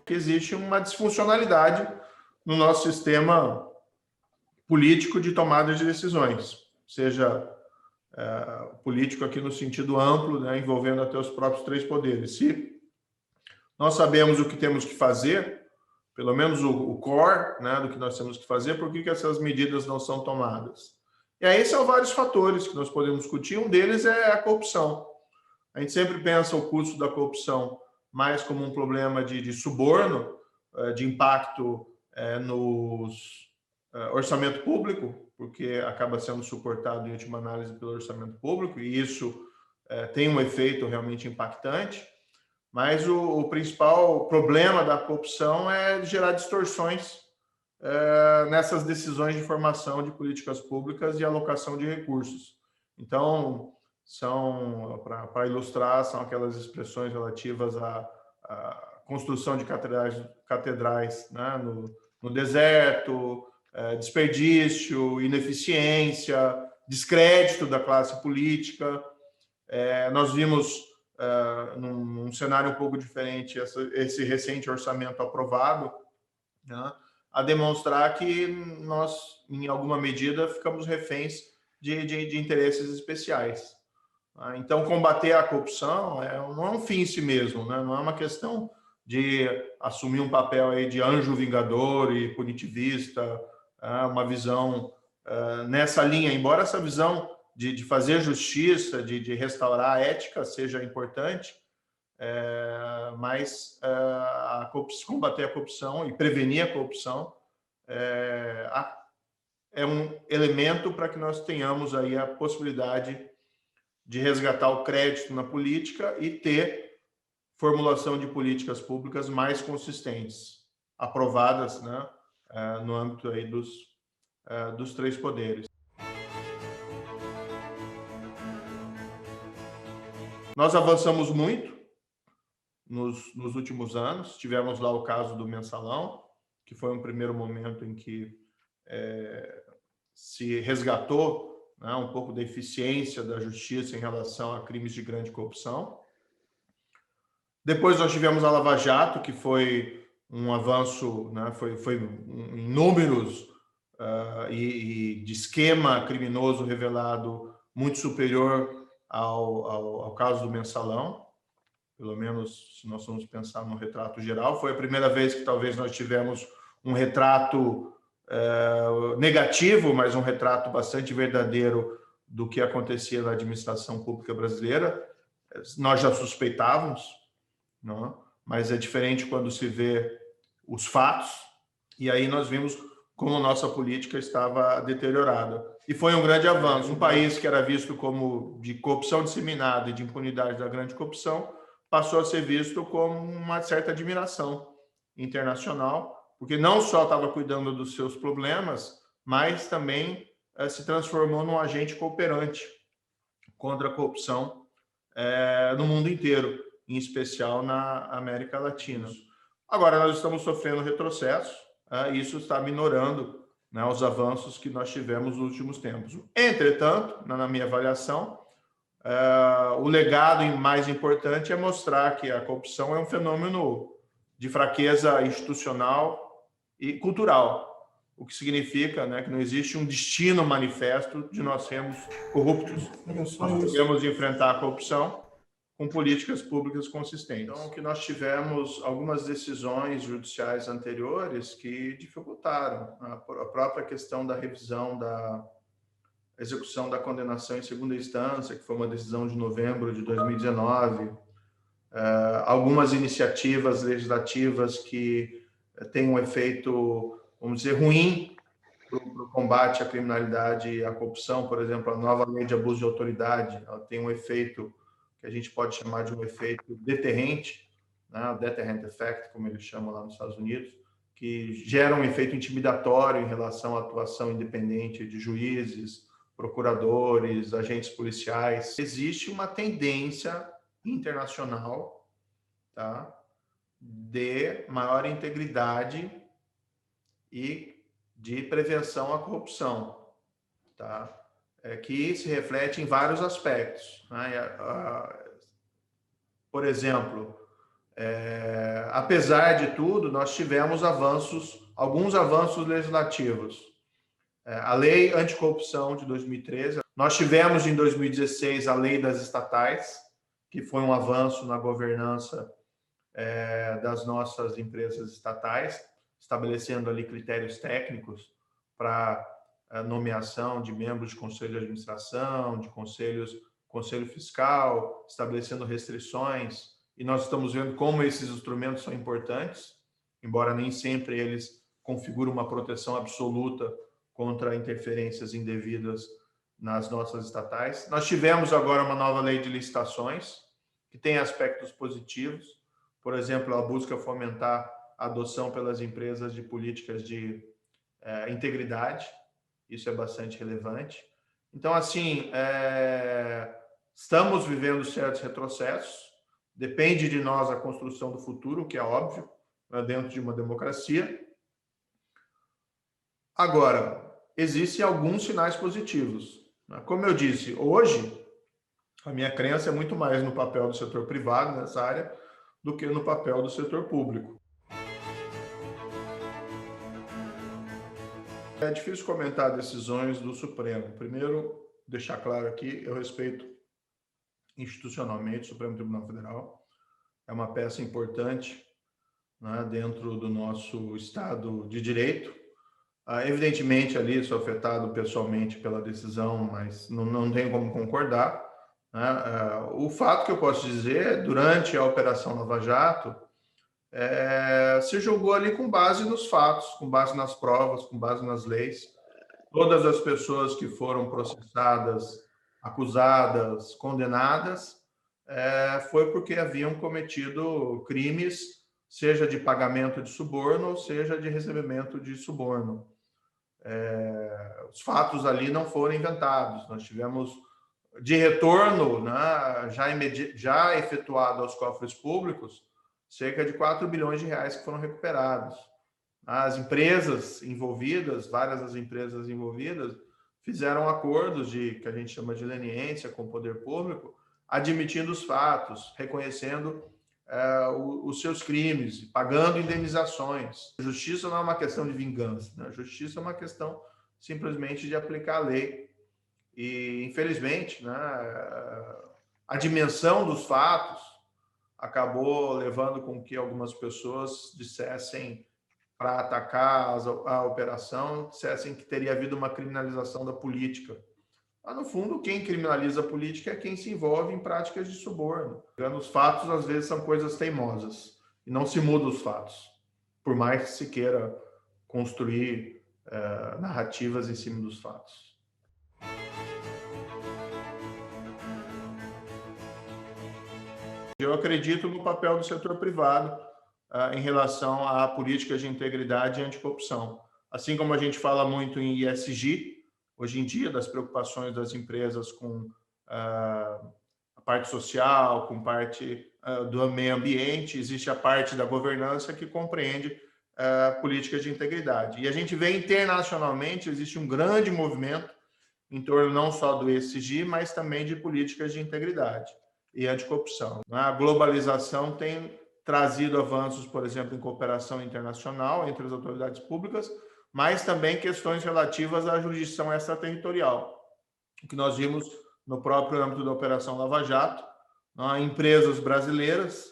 que existe uma disfuncionalidade no nosso sistema político de tomada de decisões, seja político aqui no sentido amplo, né, envolvendo até os próprios três poderes. Se nós sabemos o que temos que fazer, pelo menos o core, né, do que nós temos que fazer, por que essas medidas não são tomadas? E aí são vários fatores que nós podemos discutir. Um deles é a corrupção. A gente sempre pensa o custo da corrupção mais como um problema de suborno, de impacto no orçamento público, porque acaba sendo suportado, em última análise, pelo orçamento público, e isso tem um efeito realmente impactante. Mas o principal problema da corrupção é gerar distorções nessas decisões de formação de políticas públicas e alocação de recursos. Então, para ilustrar, são aquelas expressões relativas à construção de catedrais, né, no deserto, desperdício, ineficiência, descrédito da classe política. Nós vimos, num cenário um pouco diferente, esse recente orçamento aprovado, né, a demonstrar que nós, em alguma medida, ficamos reféns de interesses especiais. Então, combater a corrupção não é um fim em si mesmo, né? Não é uma questão de assumir um papel aí de anjo vingador e punitivista, uma visão nessa linha, embora essa visão de fazer justiça, de restaurar a ética seja importante, mas combater a corrupção e prevenir a corrupção é um elemento para que nós tenhamos aí a possibilidade de resgatar o crédito na política e ter formulação de políticas públicas mais consistentes, aprovadas, né, no âmbito aí dos três poderes. Nós avançamos muito nos últimos anos. Tivemos lá o caso do mensalão, que foi um primeiro momento em que se resgatou, né, um pouco da eficiência da justiça em relação a crimes de grande corrupção. Depois nós tivemos a Lava Jato, que foi um avanço, né, foi em números e de esquema criminoso revelado muito superior ao caso do mensalão, pelo menos se nós vamos pensar no retrato geral. Foi a primeira vez que talvez nós tivemos um retrato negativo, mas um retrato bastante verdadeiro do que acontecia na administração pública brasileira. Nós já suspeitávamos, não? Mas é diferente quando se vê os fatos, e aí nós vimos como nossa política estava deteriorada. E foi um grande avanço. Um país que era visto como de corrupção disseminada e de impunidade da grande corrupção passou a ser visto com uma certa admiração internacional, porque não só estava cuidando dos seus problemas, mas também se transformou num agente cooperante contra a corrupção no mundo inteiro, em especial na América Latina. Agora, nós estamos sofrendo retrocesso, e isso está minorando, né, os avanços que nós tivemos nos últimos tempos. Entretanto, na minha avaliação, o legado mais importante é mostrar que a corrupção é um fenômeno de fraqueza institucional e cultural, o que significa, né, que não existe um destino manifesto de nós sermos corruptos. Nós podemos enfrentar a corrupção com políticas públicas consistentes. Então, que nós tivemos algumas decisões judiciais anteriores que dificultaram a própria questão da revisão da execução da condenação em segunda instância, que foi uma decisão de novembro de 2019, algumas iniciativas legislativas que têm um efeito, vamos dizer, ruim para o combate à criminalidade e à corrupção. Por exemplo, a nova lei de abuso de autoridade, ela tem um efeito que a gente pode chamar de um efeito deterrente, né? O deterrent effect, como eles chamam lá nos Estados Unidos, que gera um efeito intimidatório em relação à atuação independente de juízes, procuradores, agentes policiais. Existe uma tendência internacional, tá, de maior integridade e de prevenção à corrupção, tá, que se reflete em vários aspectos, né? Por exemplo, Apesar de tudo, nós tivemos alguns avanços legislativos. A Lei Anticorrupção de 2013, nós tivemos em 2016 a Lei das Estatais, que foi um avanço na governança das nossas empresas estatais, estabelecendo ali critérios técnicos para nomeação de membros de conselho de administração, de conselho fiscal, estabelecendo restrições, e nós estamos vendo como esses instrumentos são importantes, embora nem sempre eles configuram uma proteção absoluta contra interferências indevidas nas nossas estatais. Nós tivemos agora uma nova lei de licitações, que tem aspectos positivos. Por exemplo, ela busca fomentar a adoção pelas empresas de políticas de integridade. Isso é bastante relevante. Então, assim, estamos vivendo certos retrocessos. Depende de nós a construção do futuro, que é óbvio, dentro de uma democracia. Agora, existem alguns sinais positivos. Como eu disse, hoje, a minha crença é muito mais no papel do setor privado nessa área do que no papel do setor público. É difícil comentar decisões do Supremo. Primeiro, deixar claro aqui, eu respeito institucionalmente o Supremo Tribunal Federal. É uma peça importante, né, dentro do nosso Estado de Direito. Evidentemente, ali sou afetado pessoalmente pela decisão, mas não tenho como concordar. Né? O fato que eu posso dizer, durante a Operação Lava Jato, se julgou ali com base nos fatos, com base nas provas, com base nas leis. Todas as pessoas que foram processadas, acusadas, condenadas, foi porque haviam cometido crimes, seja de pagamento de suborno, ou seja de recebimento de suborno. Os fatos ali não foram inventados. Nós tivemos de retorno, né, já efetuado aos cofres públicos, cerca de 4 bilhões de reais que foram recuperados. As empresas envolvidas, várias das empresas envolvidas, fizeram acordos que a gente chama de leniência com o poder público, admitindo os fatos, reconhecendo os seus crimes, pagando indenizações. A justiça não é uma questão de vingança, né? A justiça é uma questão simplesmente de aplicar a lei. E, infelizmente, né, a dimensão dos fatos acabou levando com que algumas pessoas dissessem, para atacar a operação, dissessem que teria havido uma criminalização da política. Mas, no fundo, quem criminaliza a política é quem se envolve em práticas de suborno. Os fatos, às vezes, são coisas teimosas. E não se muda os fatos, por mais que se queira construir narrativas em cima dos fatos. Eu acredito no papel do setor privado em relação a políticas de integridade e anticorrupção. Assim como a gente fala muito em ESG, hoje em dia, das preocupações das empresas com a parte social, com parte do meio ambiente, existe a parte da governança que compreende políticas de integridade. E a gente vê internacionalmente, existe um grande movimento em torno não só do ESG, mas também de políticas de integridade e anticorrupção. A globalização tem trazido avanços, por exemplo, em cooperação internacional entre as autoridades públicas, mas também questões relativas à jurisdição extraterritorial, o que nós vimos no próprio âmbito da Operação Lava Jato, empresas brasileiras,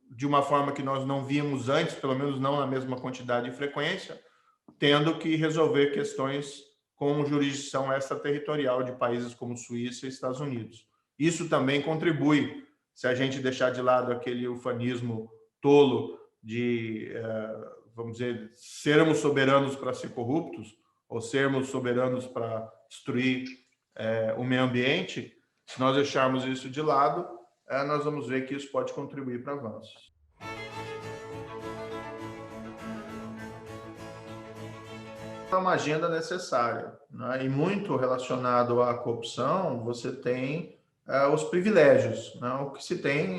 de uma forma que nós não vimos antes, pelo menos não na mesma quantidade e frequência, tendo que resolver questões com jurisdição extraterritorial de países como Suíça e Estados Unidos. Isso também contribui, se a gente deixar de lado aquele ufanismo tolo de, vamos dizer, sermos soberanos para ser corruptos, ou sermos soberanos para destruir o meio ambiente. Se nós deixarmos isso de lado, nós vamos ver que isso pode contribuir para avanços. É uma agenda necessária, né? E muito relacionado à corrupção, você tem os privilégios, né? O que se tem,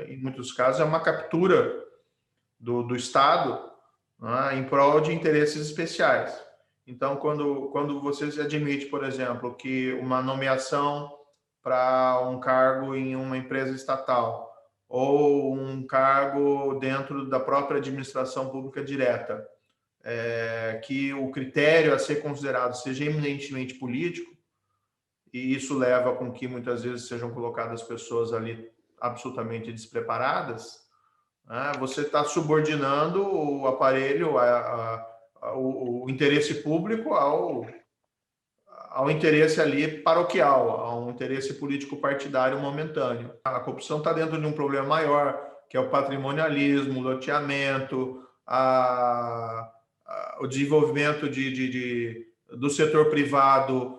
em muitos casos, é uma captura do Estado, né, em prol de interesses especiais. Então, quando você se admite, por exemplo, que uma nomeação para um cargo em uma empresa estatal ou um cargo dentro da própria administração pública direta, que o critério a ser considerado seja eminentemente político, e isso leva com que muitas vezes sejam colocadas pessoas ali absolutamente despreparadas, né? Você está subordinando o aparelho, o interesse público ao interesse ali paroquial, a um interesse político partidário momentâneo. A corrupção está dentro de um problema maior, que é o patrimonialismo, o loteamento, o desenvolvimento do setor privado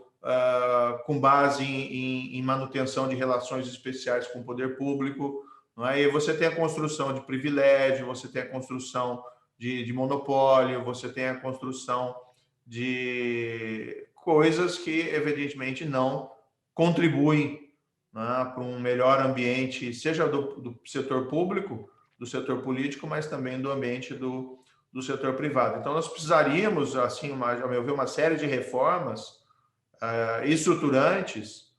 com base em manutenção de relações especiais com o poder público. Não é? E você tem a construção de privilégio, você tem a construção de monopólio, você tem a construção de coisas que, evidentemente, não contribuem, né, para um melhor ambiente, seja do setor público, do setor político, mas também do ambiente do setor privado. Então, nós precisaríamos, assim, a meu ver, uma série de reformas estruturantes,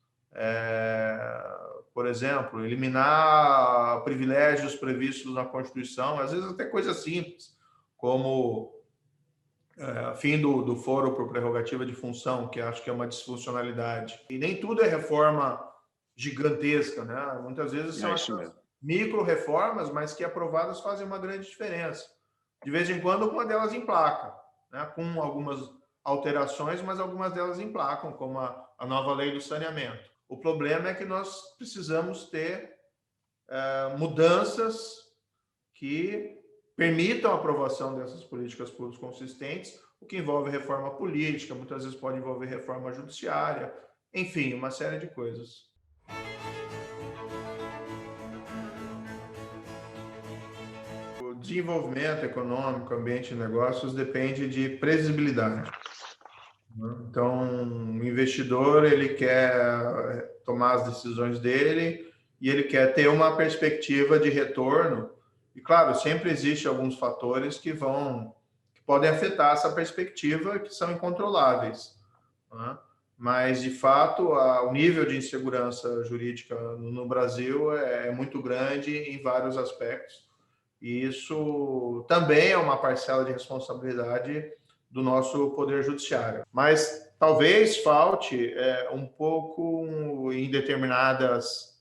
por exemplo, eliminar privilégios previstos na Constituição, às vezes até coisas simples, como fim do foro por prerrogativa de função, que acho que é uma disfuncionalidade. E nem tudo é reforma gigantesca, né? Muitas vezes são micro-reformas, mas que aprovadas fazem uma grande diferença. De vez em quando, uma delas emplaca, né? Com algumas alterações, mas algumas delas emplacam, como a nova lei do saneamento. O problema é que nós precisamos ter mudanças que permitam a aprovação dessas políticas públicas consistentes, o que envolve reforma política, muitas vezes pode envolver reforma judiciária, enfim, uma série de coisas. O desenvolvimento econômico, ambiente de negócios depende de previsibilidade. Então, o investidor, ele quer tomar as decisões dele e ele quer ter uma perspectiva de retorno. E, claro, sempre existe alguns fatores que podem afetar essa perspectiva, que são incontroláveis, né? Mas, de fato, o nível de insegurança jurídica no Brasil é muito grande em vários aspectos. E isso também é uma parcela de responsabilidade do nosso Poder Judiciário. Mas talvez falte um pouco em determinados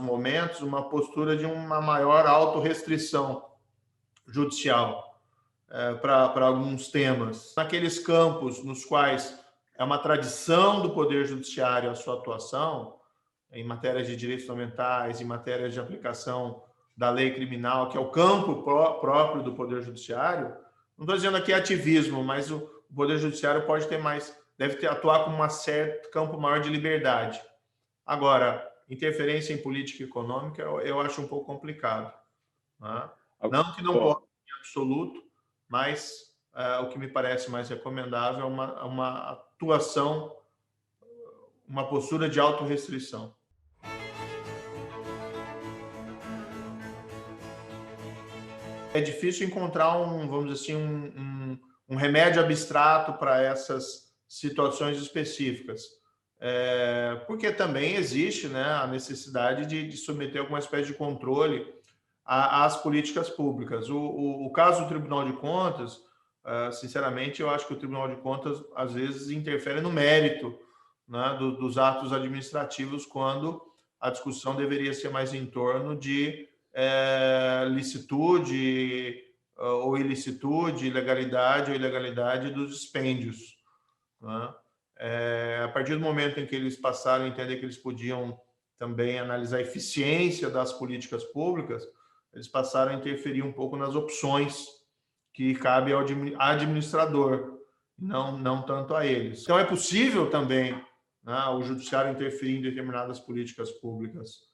momentos uma postura de uma maior autorrestrição judicial para alguns temas. Naqueles campos nos quais é uma tradição do Poder Judiciário a sua atuação, em matérias de direitos fundamentais, em matérias de aplicação da lei criminal, que é o campo próprio do Poder Judiciário. Não estou dizendo aqui ativismo, mas o Poder Judiciário deve atuar com um certo campo maior de liberdade. Agora, interferência em política econômica eu acho um pouco complicado, né? Não que não possa em absoluto, mas o que me parece mais recomendável é uma atuação, uma postura de autorrestrição. É difícil encontrar vamos dizer assim, um remédio abstrato para essas situações específicas, porque também existe, né, a necessidade de submeter alguma espécie de controle às políticas públicas. O caso do Tribunal de Contas, sinceramente, eu acho que o Tribunal de Contas, às vezes, interfere no mérito, né, dos atos administrativos, quando a discussão deveria ser mais em torno de licitude ou ilicitude, legalidade ou ilegalidade dos dispêndios, né? A partir do momento em que eles passaram a entender que eles podiam também analisar a eficiência das políticas públicas, eles passaram a interferir um pouco nas opções que cabe ao administrador, não tanto a eles. Então, é possível também, né, o judiciário interferir em determinadas políticas públicas.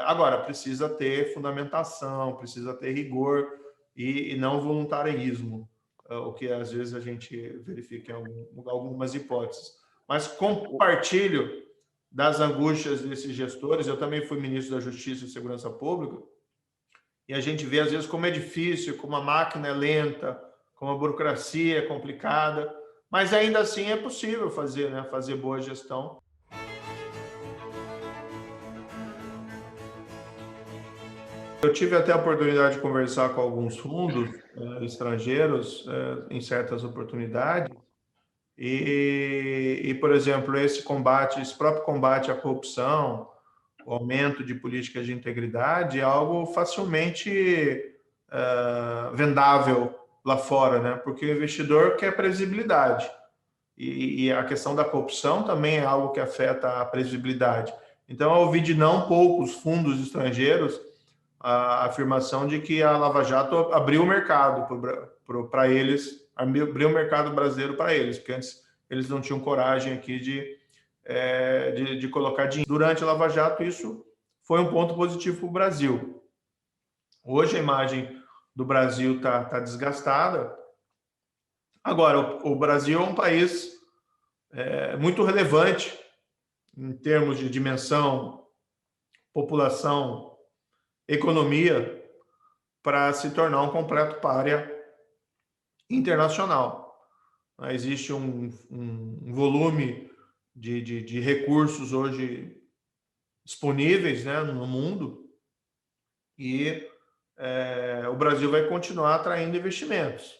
Agora, precisa ter fundamentação, precisa ter rigor e não voluntarismo, o que às vezes a gente verifica em algumas hipóteses. Mas compartilho das angústias desses gestores. Eu também fui ministro da Justiça e Segurança Pública, e a gente vê às vezes como é difícil, como a máquina é lenta, como a burocracia é complicada, mas ainda assim é possível fazer, né, fazer boa gestão. Eu tive até a oportunidade de conversar com alguns fundos estrangeiros em certas oportunidades por exemplo, esse próprio combate à corrupção, o aumento de políticas de integridade é algo facilmente vendável lá fora, né? Porque o investidor quer previsibilidade. E a questão da corrupção também é algo que afeta a previsibilidade. Então, eu ouvi de não poucos fundos estrangeiros a afirmação de que a Lava Jato abriu o mercado para eles, abriu o mercado brasileiro para eles, porque antes eles não tinham coragem aqui de colocar dinheiro. Durante a Lava Jato, isso foi um ponto positivo para o Brasil. Hoje a imagem do Brasil está desgastada. Agora, o Brasil é um país muito relevante em termos de dimensão, população, economia, para se tornar um completo pária internacional. Existe um volume de recursos hoje disponíveis, né, no mundo e o Brasil vai continuar atraindo investimentos.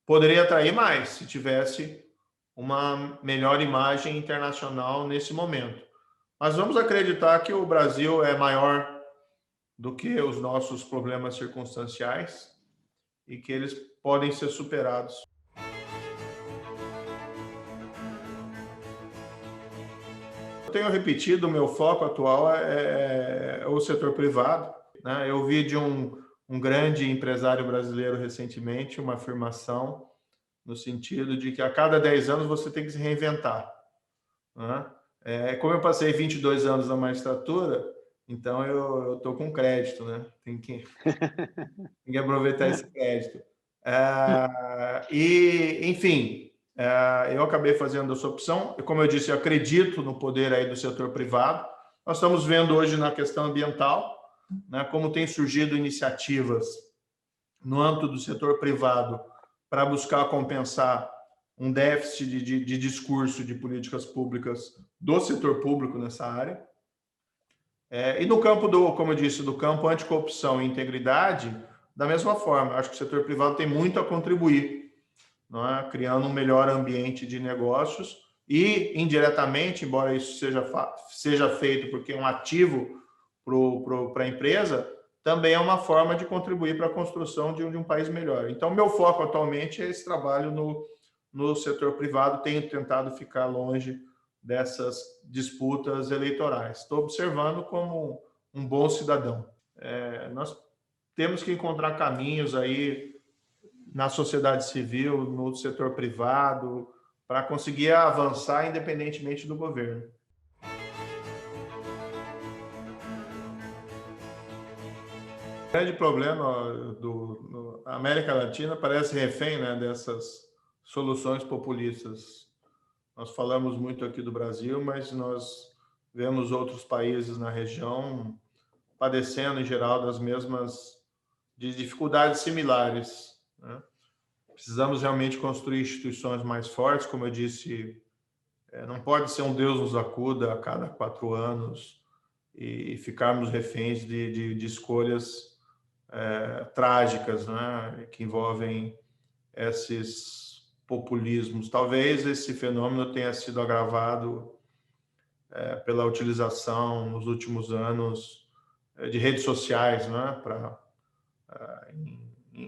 Poderia atrair mais se tivesse uma melhor imagem internacional nesse momento. Mas vamos acreditar que o Brasil é maior do que os nossos problemas circunstanciais e que eles podem ser superados. Eu tenho repetido, o meu foco atual é o setor privado, né? Eu vi de um grande empresário brasileiro recentemente uma afirmação no sentido de que a cada 10 anos você tem que se reinventar, né? Como eu passei 22 anos na magistratura, então eu estou com crédito, né? Tem que aproveitar esse crédito. Enfim, eu acabei fazendo essa opção. E, como eu disse, eu acredito no poder aí do setor privado. Nós estamos vendo hoje na questão ambiental, né, como tem surgido iniciativas no âmbito do setor privado para buscar compensar um déficit de discurso de políticas públicas do setor público nessa área. E no campo como eu disse, do campo anticorrupção e integridade, da mesma forma, acho que o setor privado tem muito a contribuir, não é? Criando um melhor ambiente de negócios e, indiretamente, embora isso seja feito porque é um ativo para a empresa, também é uma forma de contribuir para a construção de um país melhor. Então, meu foco atualmente é esse trabalho no setor privado, tenho tentado ficar longe dessas disputas eleitorais. Estou observando como um bom cidadão. Nós temos que encontrar caminhos aí na sociedade civil, no setor privado, para conseguir avançar independentemente do governo. O grande problema da América Latina parece refém, né, dessas soluções populistas. Nós falamos muito aqui do Brasil, mas nós vemos outros países na região padecendo, em geral, das mesmas dificuldades similares, né? Precisamos realmente construir instituições mais fortes, como eu disse, não pode ser um Deus nos acuda a cada 4 anos e ficarmos reféns de escolhas trágicas, né, que envolvem esses populismos. Talvez esse fenômeno tenha sido agravado pela utilização nos últimos anos de redes sociais, né,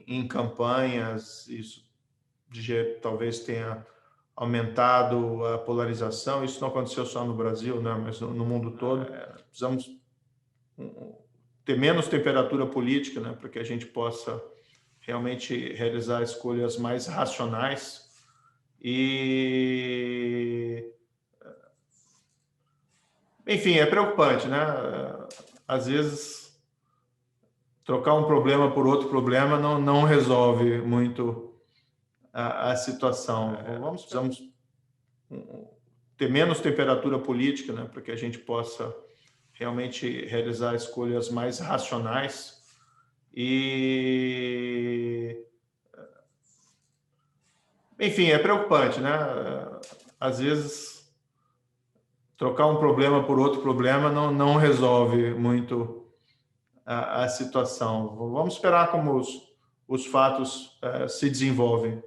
em campanhas. Isso talvez tenha aumentado a polarização. Isso não aconteceu só no Brasil, né, mas no mundo todo. Precisamos ter menos temperatura política, né, para que a gente possa realmente realizar escolhas mais racionais. Enfim, é preocupante, né? Às vezes, trocar um problema por outro problema não resolve muito a situação. Precisamos ter menos temperatura política, né, para que a gente possa realmente realizar escolhas mais racionais. Enfim, é preocupante, né? Às vezes, trocar um problema por outro problema não resolve muito a situação. Vamos esperar como os fatos se desenvolvem.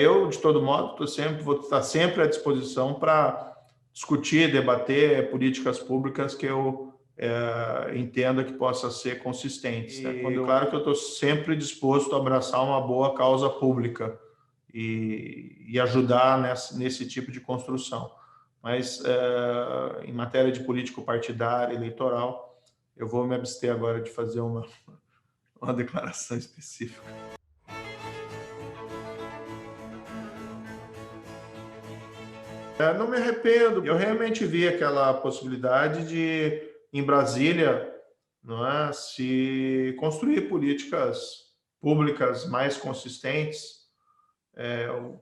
Eu, de todo modo, vou estar sempre à disposição para discutir, debater políticas públicas que eu entenda que possa ser consistentes. Claro que eu estou sempre disposto a abraçar uma boa causa pública e ajudar nesse tipo de construção. Mas, em matéria de político-partidária, eleitoral, eu vou me abster agora de fazer uma declaração específica. Não me arrependo. Eu realmente vi aquela possibilidade de, em Brasília, não é, se construir políticas públicas mais consistentes.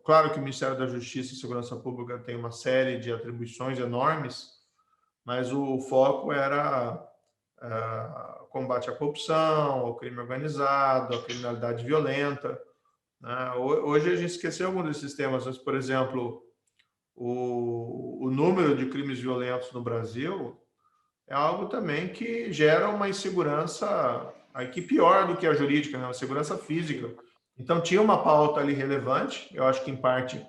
Claro que o Ministério da Justiça e Segurança Pública tem uma série de atribuições enormes, mas o foco era combate à corrupção, ao crime organizado, à criminalidade violenta. Né? Hoje a gente esqueceu algum desses temas, mas, por exemplo, o número de crimes violentos no Brasil é algo também que gera uma insegurança que pior do que a jurídica, né? Uma segurança física. Então, tinha uma pauta ali relevante, eu acho que, em parte,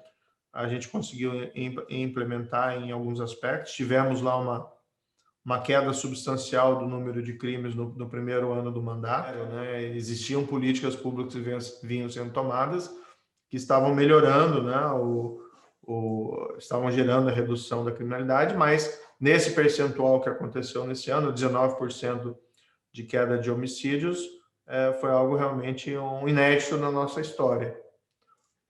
a gente conseguiu implementar em alguns aspectos. Tivemos lá uma queda substancial do número de crimes no primeiro ano do mandato. Né? Existiam políticas públicas que vinham sendo tomadas que estavam melhorando, né? Estavam gerando a redução da criminalidade, mas nesse percentual que aconteceu nesse ano, 19% de queda de homicídios, foi algo realmente inédito na nossa história.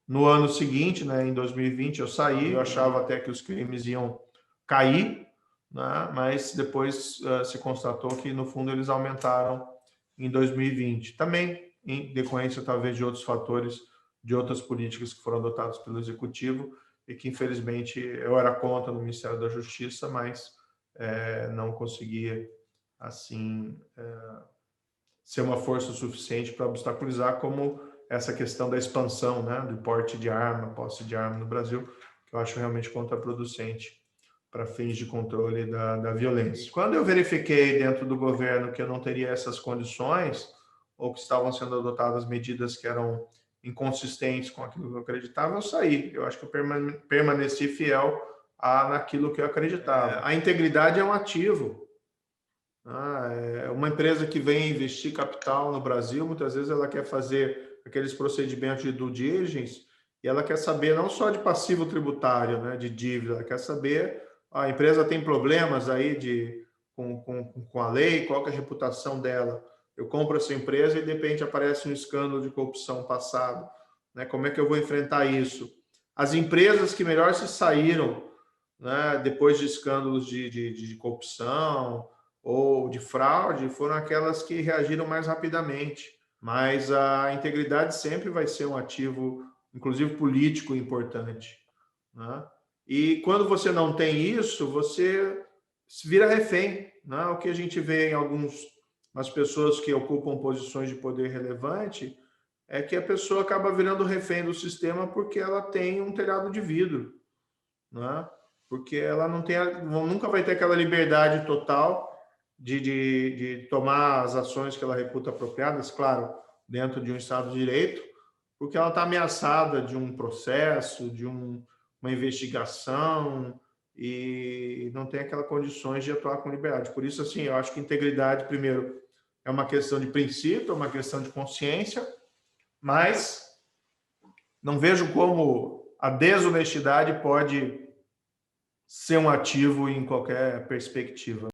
No ano seguinte, né, em 2020, eu saí, eu achava até que os crimes iam cair, né, mas depois se constatou que, no fundo, eles aumentaram em 2020. Também em decorrência, talvez, de outros fatores, de outras políticas que foram adotadas pelo Executivo e que, infelizmente, eu era contra no Ministério da Justiça, mas não conseguia, assim, ser uma força suficiente para obstaculizar, como essa questão da expansão, né, do porte de arma, posse de arma no Brasil, que eu acho realmente contraproducente para fins de controle da violência. Quando eu verifiquei dentro do governo que eu não teria essas condições, ou que estavam sendo adotadas medidas que eram inconsistentes com aquilo que eu acreditava, eu saí. Eu acho que eu permaneci fiel naquilo que eu acreditava. A integridade é um ativo. Uma empresa que vem investir capital no Brasil, muitas vezes ela quer fazer aqueles procedimentos de due diligence e ela quer saber não só de passivo tributário, né, de dívida, ela quer saber a empresa tem problemas aí com a lei, qual que é a reputação dela. Eu compro essa empresa e de repente aparece um escândalo de corrupção passado, né? Como é que eu vou enfrentar isso? As empresas que melhor se saíram, né, depois de escândalos de corrupção ou de fraude foram aquelas que reagiram mais rapidamente. Mas a integridade sempre vai ser um ativo, inclusive político, importante. Né? E quando você não tem isso, você se vira refém. Né? O que a gente vê em algumas pessoas que ocupam posições de poder relevante é que a pessoa acaba virando refém do sistema porque ela tem um telhado de vidro. Né? Porque ela nunca vai ter aquela liberdade total de tomar as ações que ela reputa apropriadas, claro, dentro de um Estado de Direito, porque ela está ameaçada de um processo, de uma investigação e não tem aquelas condições de atuar com liberdade. Por isso, assim, eu acho que integridade, primeiro, é uma questão de princípio, é uma questão de consciência, mas não vejo como a desonestidade pode ser um ativo em qualquer perspectiva.